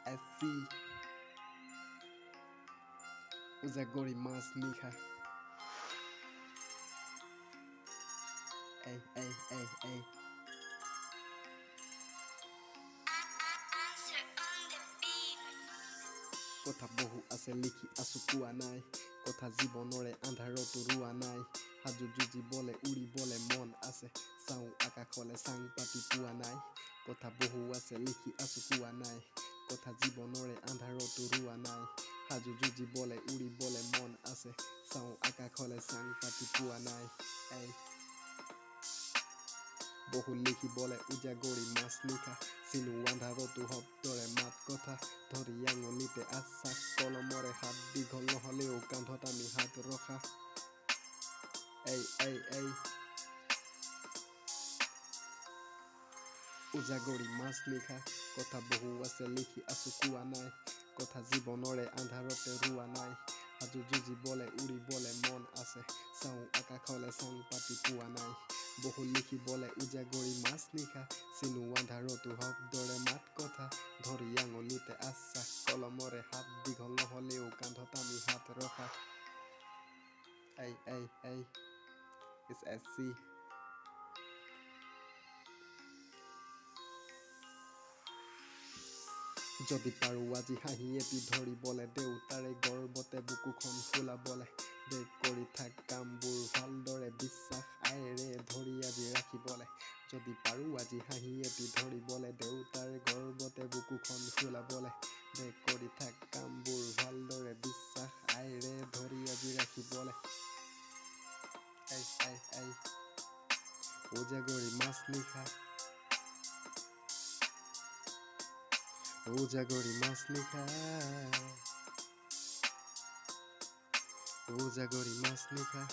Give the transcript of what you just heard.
SC Uzagori Mas Nika. Ay, ay, ay, ay. Kotha bohu ase likhi asu koa nai kotha জীৱনৰে আন্ধাৰতো ৰোৱা নাই হাজু যুঁজিবলে উৰিবলে মন আছে চাওঁ আকাশলে চাং পাতি পোৱা নাই কথা বহু আছে লিখি আছো কোৱা নাই কথা জীৱনৰে আন্ধাৰতো ৰোৱা নাই হাজু যুঁজিবলে উৰিবলে মন আছে চাওঁ আকাশলে চাং পাতি পোৱা নাই এই বহু লিখিবলে উজাগৰি মাছ নিশা চিনু আন্ধাৰতো শব্দৰে মাত কথা ধৰি আঙুলিতে আশ্বাস কলমৰে হাত দীঘল নহলেও কান্ধত আমি হাত ৰখা এই এই এই উজাগৰি মাছ নিশা কথা বহু আছে লিখি আছো কোৱা নাই কথা জীৱনৰে আন্ধাৰতে ৰোৱা নাই হাজু যুঁজিবলে উৰিবলে মন আছে চাওঁ আকাশলে চাং পাতি পোৱা নাই বহু লিখিবলে উজাগৰি মাছ নিশা চিনু আন্ধাৰতো শব্দৰে মাত কথা ধৰি আঙুলিতে আশ্বাস কলমৰে হাত দীঘল নহলেও কান্ধত আমি হাত ৰখা এই এই এই It's SC যদি পাৰো আজি হাঁহি এটি ধৰিবলে দেউতাৰে গৰ্বতে বুকুখন ফুলাবলে বেগ কৰি থাক কামবোৰ ভালদৰে বিশ্বাস আয়েৰে ধৰি আজি ৰাখিবলে যদি পাৰো আজি হাঁহি এটি ধৰিবলে দেউতাৰে গৰ্বতে বুকুখন ফুলাবলে বেগ কৰি থাক কামবোৰ ভালদৰে বিশ্বাস আয়েৰে ধৰি আজি ৰাখিবলে এই এই এই উজাগৰি মাছ নিশা উজাগৰি মাছ নিশা উজাগৰি মাছ নিশা